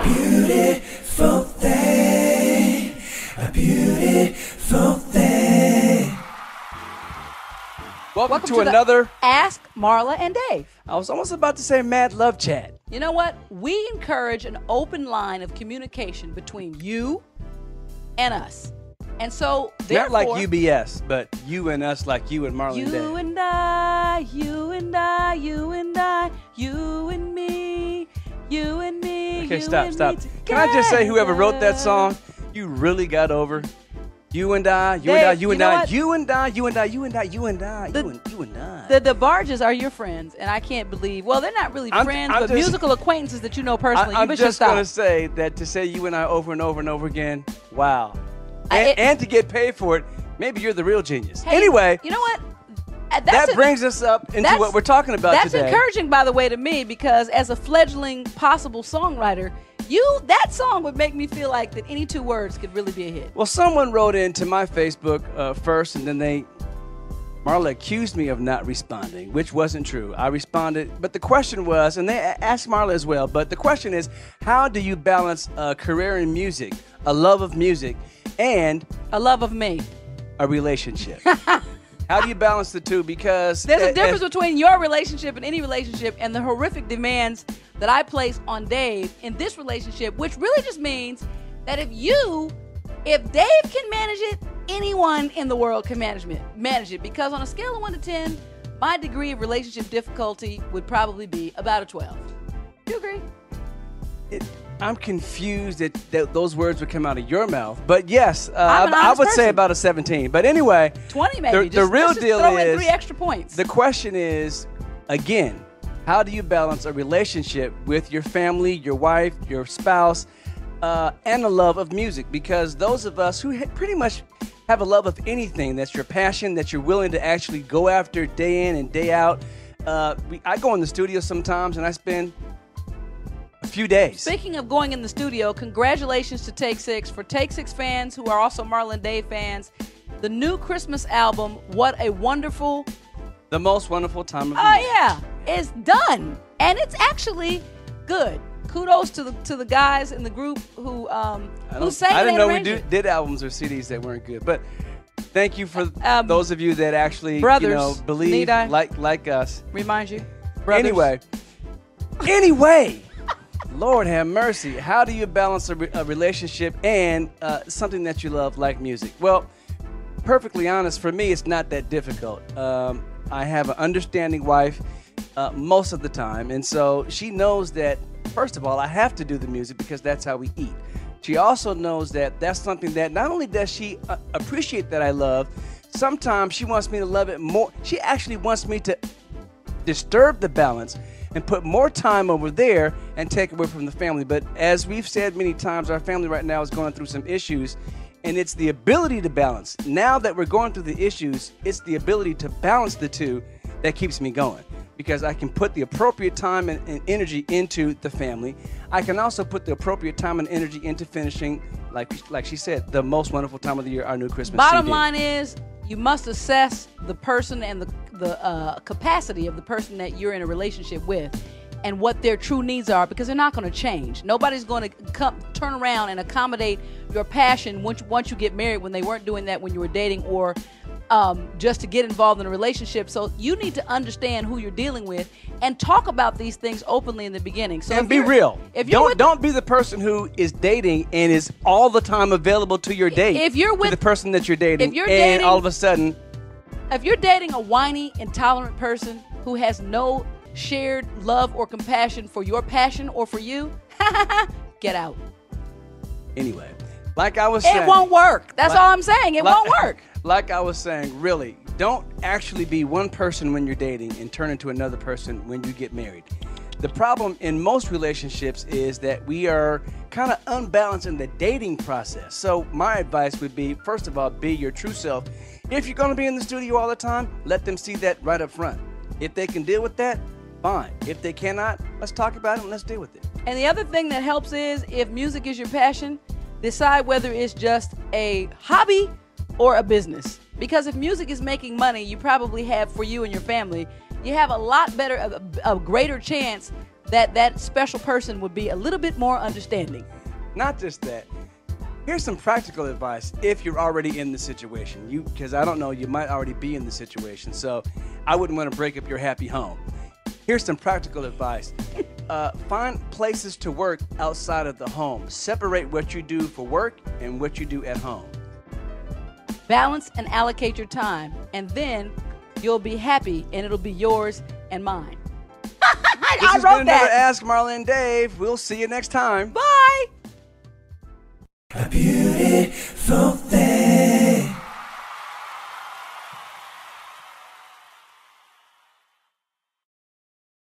beautiful thing, a beautiful thing. Welcome to another Ask Marla and Dave. I was almost about to say Mad Love Chat. You know what? We encourage an open line of communication between you and us. And so, not like UBS, but you and us, like you and Marla and Dave. You and I, you and I, you and I, you and me, you and me. Okay, stop. Can I just say, whoever wrote that song, you really got over you and I, you and I, you and I, you and I, you and I, you and I, you and I, you and I. The Barges are your friends, and I can't believe. Well, they're not really friends, but musical acquaintances that you know personally. I'm just going to say that to say you and I over and over and over again, wow. And to get paid for it, maybe you're the real genius. Hey, anyway, you know what? That brings us up into what we're talking about today. That's encouraging, by the way, to me, because as a fledgling possible songwriter, that song would make me feel like that any two words could really be a hit. Well, someone wrote into my Facebook first, and then Marla accused me of not responding, which wasn't true. I responded, but the question was, and they asked Marla as well, but the question is, how do you balance a career in music, a love of music, and a love of me, a relationship? How do you balance the two? Because there's a difference between your relationship and any relationship and the horrific demands that I place on Dave in this relationship, which really just means that if Dave can manage it, anyone in the world can manage it. Because on a scale of 1 to 10, my degree of relationship difficulty would probably be about a 12. Do you agree? I'm confused that those words would come out of your mouth. But yes, I would say about a 17. But anyway, 20 maybe. The real deal throw is in 3 extra points. The question is, again, how do you balance a relationship with your family, your wife, your spouse, and a love of music? Because those of us who pretty much have a love of anything that's your passion, that you're willing to actually go after day in and day out. I go in the studio sometimes and I spend a few days. Speaking of going in the studio, congratulations to Take 6. For Take 6 fans who are also Marla and Dave fans, the new Christmas album, What a Wonderful... The most wonderful time of the year. Oh, yeah. It's done. And it's actually good. Kudos to the guys in the group who sang it. I didn't know we did albums or CDs that weren't good. But thank you for those of you that actually believe like us. Remind you. Brothers. Anyway. Lord have mercy. How do you balance a relationship and something that you love like music? Well, perfectly honest, for me, it's not that difficult. I have an understanding wife most of the time, and so she knows that, first of all, I have to do the music because that's how we eat. She also knows that that's something that not only does she appreciate that I love, sometimes she wants me to love it more. She actually wants me to disturb the balance and put more time over there and take away from the family. But as we've said many times, our family right now is going through some issues, and it's the ability to balance. Now that we're going through the issues, it's the ability to balance the two that keeps me going, because I can put the appropriate time and energy into the family. I can also put the appropriate time and energy into finishing, like she said, the most wonderful time of the year, our new Christmas Bottom CD. line is, you must assess the person and the capacity of the person that you're in a relationship with and what their true needs are, because they're not going to change. Nobody's going to turn around and accommodate your passion once you get married, when they weren't doing that when you were dating, or just to get involved in a relationship. So you need to understand who you're dealing with and talk about these things openly in the beginning. So and be real. Don't be the person who is dating and is all the time available to your date. If you're with the person that you're dating, dating, all of a sudden, if you're dating a whiny, intolerant person who has no shared love or compassion for your passion or for you, get out. Anyway, like I was saying, it won't work. That's all I'm saying. It won't work. Like I was saying, really, don't actually be one person when you're dating and turn into another person when you get married. The problem in most relationships is that we are kind of unbalanced in the dating process. So my advice would be, first of all, be your true self. If you're going to be in the studio all the time, let them see that right up front. If they can deal with that, fine. If they cannot, let's talk about it and let's deal with it. And the other thing that helps is, if music is your passion, decide whether it's just a hobby or a business. Because if music is making money, you probably have, for you and your family, you have a lot better, a greater chance that special person would be a little bit more understanding. Not just that. Here's some practical advice if you're already in the situation. Because I don't know, you might already be in the situation. So I wouldn't want to break up your happy home. Here's some practical advice. Find places to work outside of the home. Separate what you do for work and what you do at home. Balance and allocate your time, and then you'll be happy, and it'll be yours and mine. This has been another Ask Marla and Dave. We'll see you next time. Bye. A beautiful thing.